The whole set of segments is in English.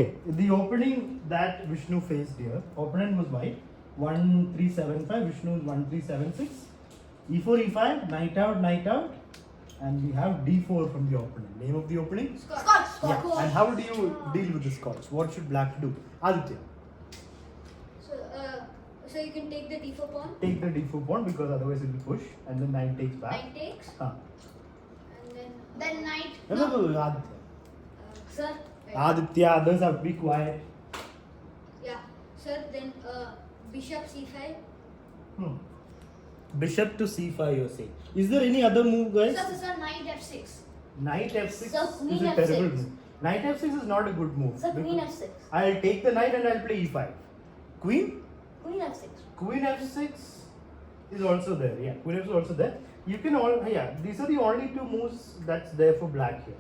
Okay, the opening that Vishnu faced here, opponent was white, 1375, Vishnu is 1376, e4, e5, knight out, and we have d4 from the opponent. Name of the opening? Scotch. Yeah. And how do you deal with the Scotch? What should black do? Aditya. So you can take the d4 pawn. Take the d4 pawn because otherwise it will push, and then knight takes back. Knight takes. And then knight. No, Aditya. Sir. Aditya, others have to be quiet. Yeah. Sir, then bishop c5. Bishop to c5, you're saying. Is there any other move, guys? Sir, knight f6. Knight f6 Sir, queen is a f6. terrible move. Knight f6 is not a good move. Sir, queen f6. I'll take the knight and I'll play e5. Queen? Queen f6. Queen f6 is also there. Yeah, queen f6 is also there. You can these are the only two moves that's there for black here.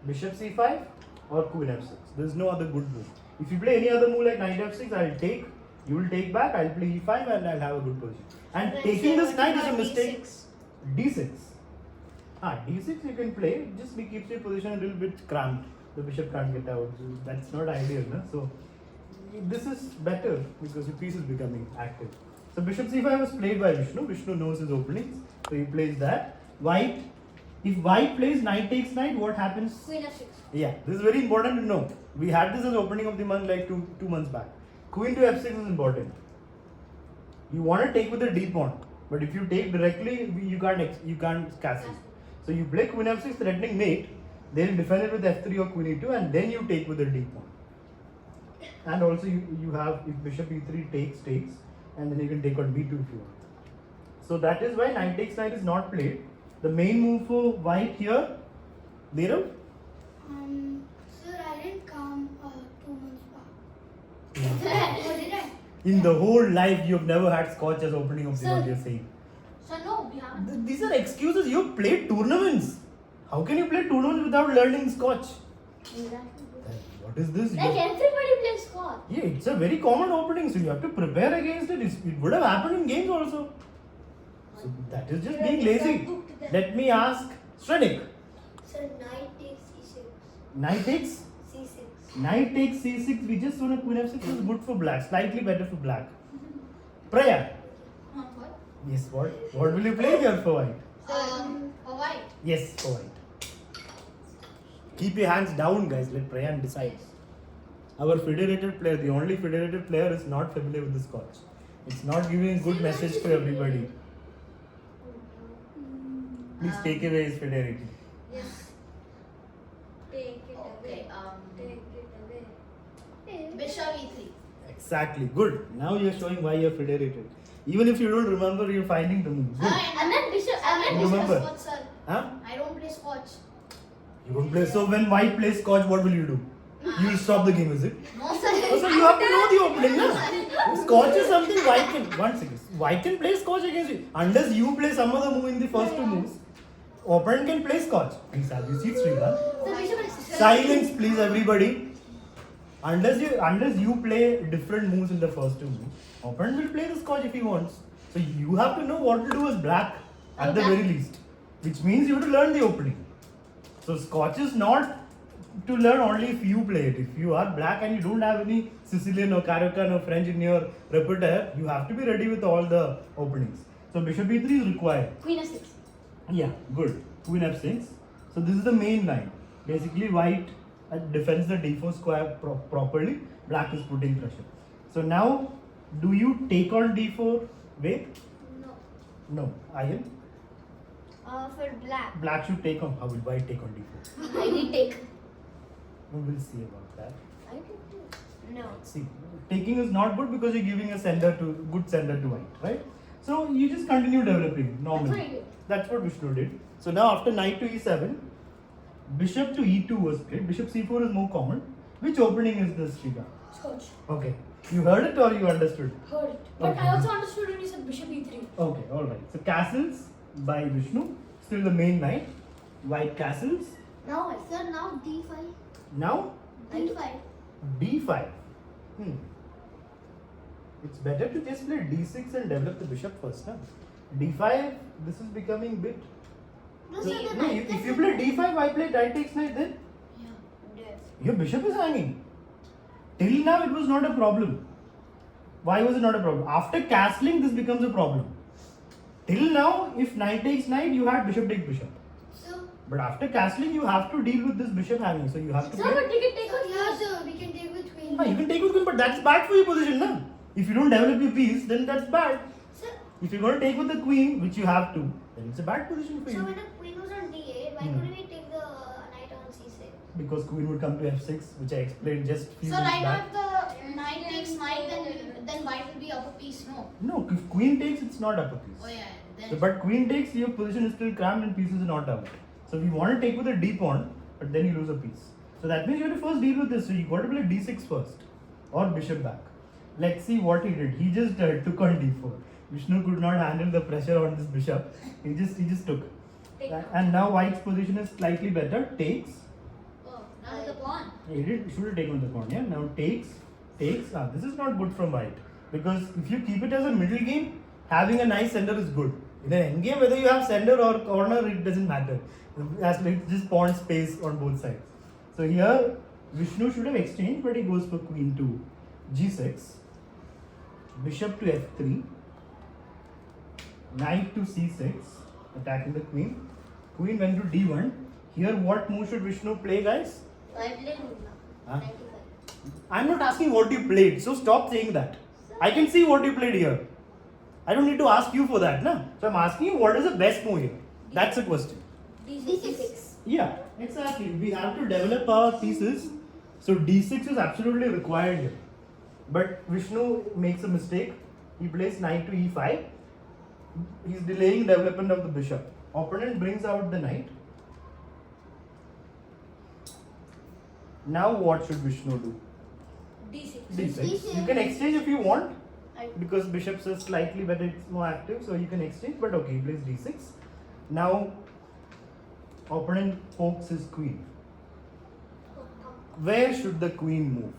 Bishop c5 or queen f6. There's no other good move. If you play any other move like knight f6, I'll take. You will take back. I'll play e5 and I'll have a good position. And Then taking sir, this knight is a d6. mistake. D6. D6 you can play. It just keeps your position a little bit cramped. The bishop can't get out. That's not ideal, no? So this is better because your piece is becoming active. So bishop c5 was played by Vishnu. Vishnu knows his openings, so he plays that. White. If white plays knight takes knight, what happens? Queen f6. Yeah, this is very important to know. We had this as opening of the month like two months back. Queen to f6 is important. You want to take with the d pawn, but if you take directly, you can't castle. So you play queen f6 threatening mate. They'll defend it with f3 or queen e2, and then you take with the d pawn. And also you have, if bishop e3 takes, and then you can take on b2 if you want. So that is why knight takes knight is not played. The main move for white here, Nirav? Sir, I didn't come 2 months back. What did I? In the whole life, you have never had Scotch as opening of the Sir. month, you're saying. Sir, no, we haven't. These are excuses. You played tournaments. How can you play tournaments without learning Scotch? What is this? Like everybody plays Scotch. Yeah, it's a very common opening, so you have to prepare against it. It would have happened in games also. So that is just being lazy. Let me ask Shrenik. Sir, knight takes c6. Knight takes? c6. Knight takes c6. We just saw a queen f6 is good for black. Slightly better for black. Praya. What? Yes, what? What will you play here for white? For white. Yes, for white. Keep your hands down, guys. Let Prayan decide. Our federated player, the only federated player, is not familiar with the Scotch. It's not giving a good message to everybody. Please take away his federated. Yes. Take it away. Take it away. Bishop e3. Exactly. Good. Now you're showing why you're federated. Even if you don't remember, you're finding the move. Good. And then bishop. You remember? Scotch, sir. Huh? I don't play Scotch. You don't play. So when white plays Scotch, what will you do? You will stop the game, is it? No, sir. Oh, so you have to know the opening, no? Scotch is something white can. One second. White can play Scotch against you. Unless you play some other move in the first two moves, opponent can play Scotch. Please have your seats, Srikanth. Silence, please, everybody. Unless you play different moves in the first two moves, opponent will play the Scotch if he wants. So you have to know what to do as black at the very least, which means you have to learn the opening. So Scotch is not to learn only if you play it. If you are black and you don't have any Sicilian or Cariocan or French in your repertoire, you have to be ready with all the openings. So bishop e3 is required. Queen f6. Yeah, good. Queen f6. So this is the main line. Basically, white defends the d4 square properly. Black is putting pressure. So now, do you take on d4? Wait. No. No. Ayan? For black. Black should take on. How will white take on d4? I did take. We will see about that. I did take. No. See, taking is not good because you're giving a good sender to white, right? So you just continue developing normally. That's what I did. That's what Vishnu did. So now after knight to e7, bishop to e2 was played. Bishop c4 is more common. Which opening is this, Shrika? Scotch. Okay. You heard it or you understood? Heard it. But Okay. I also understood when you said bishop e3. Okay, alright. So castles by Vishnu. Still the main knight. White castles. Now, sir, now d5. Now d5. d5. It's better to just play d6 and develop the bishop first. Huh? d5, this is becoming bit. No, So, sir, the no, knight if you play d5, why play knight takes knight then? Yeah. Yes. Your bishop is hanging. Till now it was not a problem. Why was it not a problem? After castling, this becomes a problem. Till now, if knight takes knight, you had bishop takes bishop. So, But after castling, you have to deal with this bishop hanging. So you have to Sir, play. but we can take a yeah, sir, we can take with queen. No, you can take with queen, but that's bad for your position, no? If you don't develop your piece, then that's bad. Sir, If you're going to take with the queen, which you have to, then it's a bad position for So you. when the queen was on d8, why Hmm. couldn't we take the knight on c6? Because queen would come to f6, which I explained just few So minutes right now back. if the knight takes knight, then white will be upper piece, no? No, if queen takes, it's not upper piece. Oh yeah, then. So, but queen takes, your position is still crammed and pieces are not out. So we want to take with a d pawn, but then you lose a piece. So that means you have to first deal with this. So you got to play d6 first, or bishop back. Let's see what he did. He just took on d4. Vishnu could not handle the pressure on this bishop. He just took. Take And now white's position is slightly better. Takes. Oh, now the pawn. He should have taken the pawn. Yeah. Now takes. This is not good from white, because if you keep it as a middle game, having a nice center is good. In an end game, whether you have center or corner, it doesn't matter. As like just pawn space on both sides. So here Vishnu should have exchanged, but he goes for queen to g6, bishop to f3, knight to c6, attacking the queen. Queen went to d1. Here, what move should Vishnu play, guys? I played Luna. Huh? 95. I'm not asking what you played, so stop saying that. I can see what you played here. I don't need to ask you for that, na? So I'm asking you what is the best move here. That's the question. d6. Yeah, exactly. We have to develop our pieces. So d6 is absolutely required here. But Vishnu makes a mistake. He plays knight to e5. He's delaying development of the bishop. Opponent brings out the knight. Now what should Vishnu do? d6. D6. You can exchange if you want, because bishops are slightly better, it's more active, so you can exchange, but okay, he plays d6. Now, opponent pokes his queen. Where should the queen move?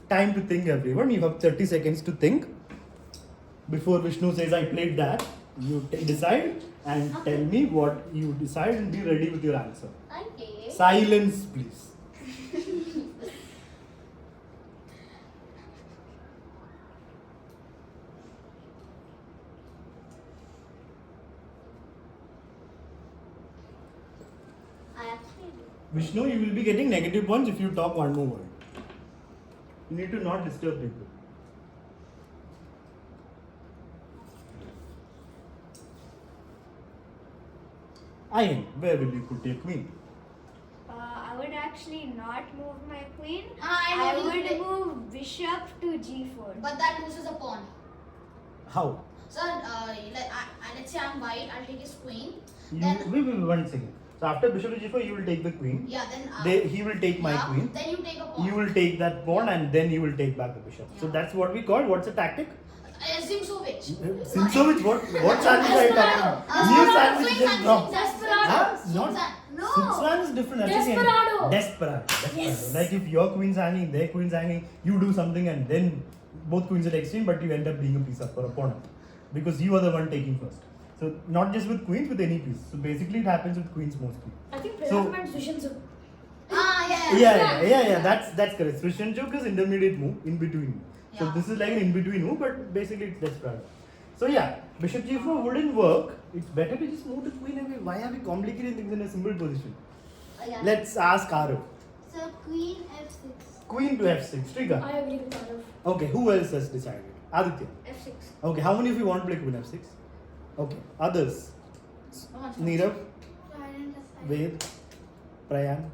Time to think, everyone. You have 30 seconds to think. Before Vishnu says, I played that, you decide and tell me what you decide and be ready with your answer. Okay. Silence, please. I actually do. Vishnu, you will be getting negative points if you talk one more word. You need to not disturb people. Ayan, where will you put your queen? I would actually not move my queen. I I know you would play- move bishop to g4. But that loses a pawn. How? So let's say I'm white, I'll take his queen. You, Then wait, 1 second. So after bishop to g4, you will take the queen. yeah, then He will take my yeah, queen. Then you take a pawn. You will take that pawn and then you will take back the bishop. So Yeah. that's what we call, what's the tactic? Zimsovic. Simsovich, what sandwich are you talking about? New sandwich just dropped. Desperado. Huh? Not. No. Switzerland is different. That's again- Desperado. Desperado. Yes. Like if your queen's hanging, their queen's hanging, you do something and then both queens are exchanged, but you end up being a piece up for opponent because you are the one taking first. So not just with queens, with any piece. So basically, it happens with queens mostly. I think So- Pranav and Sushansu. Yeah. That's correct. Swishenchuk is intermediate move in between. So Yeah. this is like an in between move, but basically it's desperado. So yeah, bishop g4 wouldn't work. It's better to just move the queen away. Why are we complicating things in a simple position? Let's ask Arav. So, queen f6. Queen to f6. Trigger. I agree with Pranav. Okay, who else has decided? Aditya. f6. Okay, how many of you want to play queen f6? Okay, others. Neerav, So, I didn't decide. Ved, Prayan.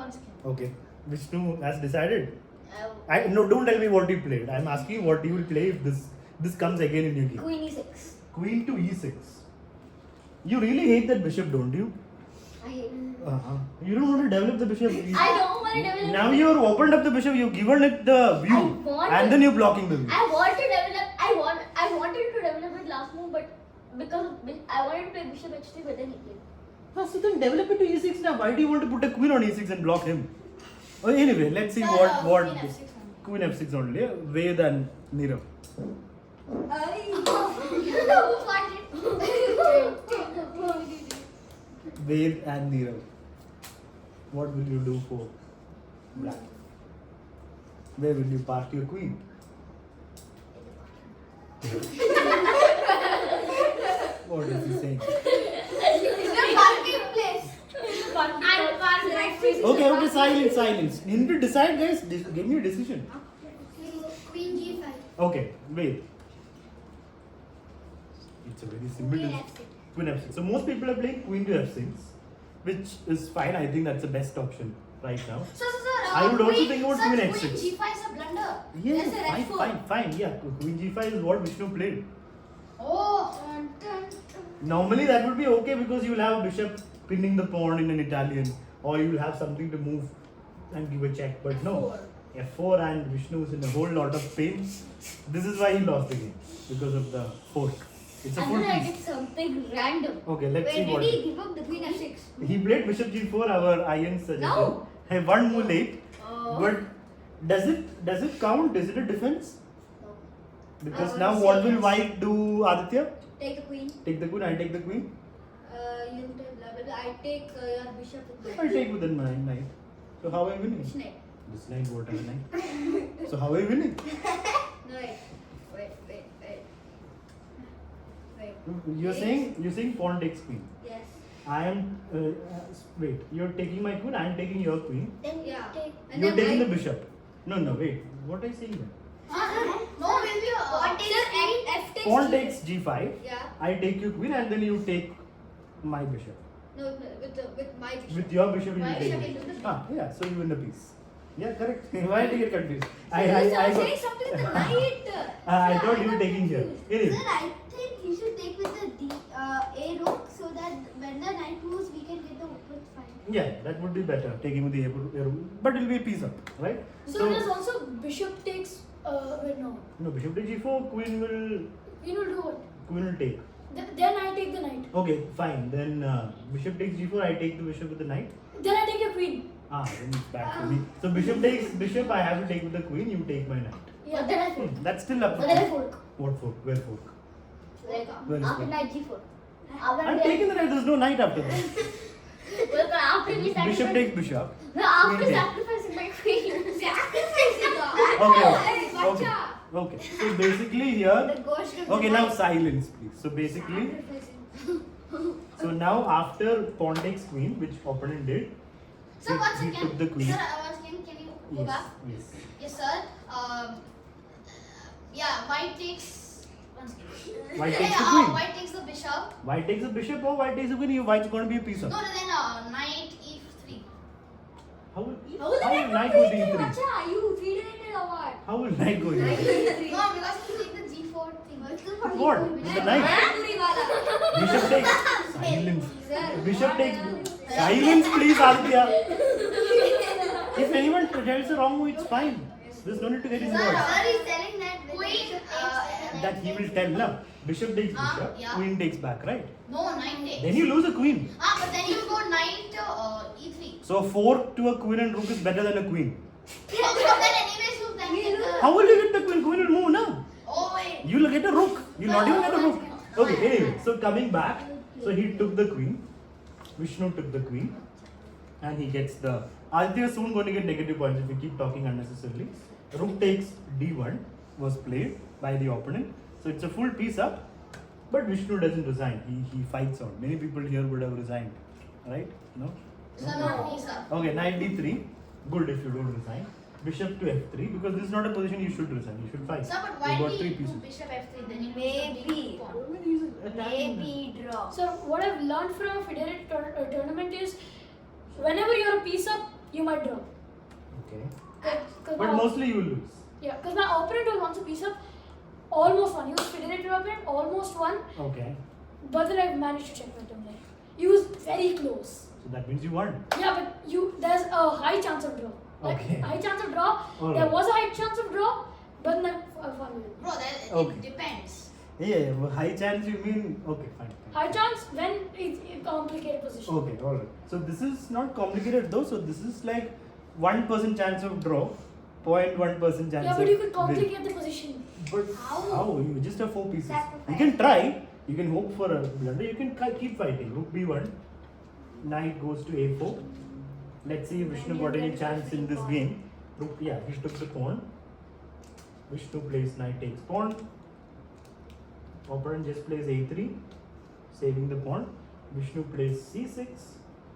One second. Okay, Vishnu has decided. No, don't tell me what you played. I'm asking you what you will play if this comes again in your game. Queen e6. Queen to e6. You really hate that bishop, don't you? I hate it. You don't want to develop the bishop. I don't want to develop. Now you have opened up the bishop. You've given it the view, I want and it. then you're blocking the view. I want to develop. I wanted to develop it last move, but because I wanted to play bishop h3, but then he played. So then develop it to e6 now. Why do you want to put a queen on e6 and block him? Oh, anyway, let's see what Queen f6 only. Queen f6 only. Yeah? Ved and Neerav. Ved and Neerav. What will you do for black? Where will you park your queen? What is he saying? It's a parking place. Okay, silence. You need to decide, guys. Give me a decision. Queen G5. Okay, wait. It's a very simple Queen decision. F6. Queen F6. So most people are playing Queen to F6, which is fine. I think that's the best option right now. Sir, I would also think about Queen Queen X6. G5 is a blunder. Yes, There's a red fine. Yeah, Queen G5 is what Vishnu played. Oh. Normally that would be okay because you will have bishop pinning the pawn in an Italian, or you will have something to move and give a check. But no, F4 and Vishnu is in a whole lot of pain. This is why he lost the game, because of the fork. It's a And full then I piece. did something random. Okay, let's see Wait, what. did he give up the Queen F6? He played Bishop G4. Our Ian suggested. No. Hey, one more late. But does it count? Is it a defense? No. Because I would now say what will yes. White do, Aditya? Take the Queen. Take the queen. I take the queen. You take level. I take your bishop with the I'll take with the knight. So how are you winning? Snake. This knight, what are knight? So how are you winning? No, wait. You're saying pawn takes queen. Yes. I am wait. You're taking my queen. I am taking your queen. Then Yeah. take. You're taking the bishop. No. Wait. What are you saying then? No, will be Pawn takes Queen. F takes. Pawn G5. takes g5. Yeah. I take your queen and then you take my bishop. No, with my bishop. With your bishop you My take. bishop it. into the Yeah. So you win the piece. Yeah, correct. Why did you get confused? I was got- saying something with the knight. I thought you were taking here. Anyway. Sir, I think you should take with the A rook so that when the knight moves, we can get the open fine. Yeah, that would be better. Taking with the but it'll be a piece up, right? So there's also bishop takes. Wait, no. No, bishop takes g4. Queen will Do what? take. Then I take the knight. Okay, fine. Then bishop takes g4. I take the bishop with the knight. Then I take your queen. Then it's back to me. So bishop takes bishop. I have to take with the queen. You take my knight. Yeah. But then I fork. That's still up. But then I fork. What fork? Where fork? Like Where is after fork? knight g4. I'm taking the knight. There's no knight after that. Well, after we Bishop sacrifice. takes bishop. No, after Queen takes. sacrificing my queen. Okay. So basically here. The ghost of Okay, the now knight. silence, please. So basically, so now after pawn takes queen, which opponent did, Sir, he- once he again. took the queen. Sir, once again, can you go Yes, back? yes. Yes, sir. Yeah, white takes. Once again. White Yeah, takes the queen. White takes the bishop. White takes the bishop or white takes the queen. White's going to be a piece No, up. then knight e3. How will How will the knight knight go go to e3? Acha, you federated or what? How will knight go e3? No, because you take the g4 thing. What? With the knight? Bishop takes silence. Bishop takes silence, please, Aditya. If anyone tells the wrong way, it's fine. There's no need to get Sir, involved. Sir is telling that when Queen, the bishop That he will tell now. Bishop takes bishop, yeah. queen takes back, right? No, knight takes. Then you lose a queen. But then you go knight e3. So fork to a queen and rook is better than a queen. So then anyways you then get the. How will you get the queen? Queen will move now. Oh wait. You will get a rook. You will not even get a rook. Okay, anyway. So coming back. So he took the queen. Vishnu took the queen. And he gets the... Aditya is soon going to get negative points if we keep talking unnecessarily. Rook takes d1 was played by the opponent. So it's a full piece up. But Vishnu doesn't resign. He fights on. Many people here would have resigned. Right? No? Sir, not me, sir. Okay, knight d3. Good if you don't resign. Bishop to f3 because this is not a position you should resign. You should fight. Sir, but You why got do three you do pieces. bishop f3? Then you Maybe. Maybe draw. So what I've learned from a federated tournament is, whenever you're a piece up, you might draw. Okay. Cause But my, mostly you will lose. yeah, because my opponent was once a piece up, almost won. He was federated opponent, almost won, Okay. but then I managed to checkmate him. Like he was very close. So that means you won. Yeah, but there's a high chance of draw. Like Okay. high chance of draw. All There right. was a high chance of draw, but then I won with it. Bro, that Okay. it depends. Yeah, but high chance you mean okay, fine. High chance when it's a complicated position. Okay, alright. So this is not complicated though, so this is like 1% chance of draw, 0.1% chance Yeah, of but you could win. complicate the position. But how? You just have 4 pieces. Sacrifice. You can try, you can hope for a blunder, you can keep fighting. Rook b1, knight goes to a4. Let's see if Vishnu got any chance in this game. Yeah, he took the pawn. Vishnu plays knight takes pawn. Opponent just plays a3, saving the pawn. Vishnu plays c6.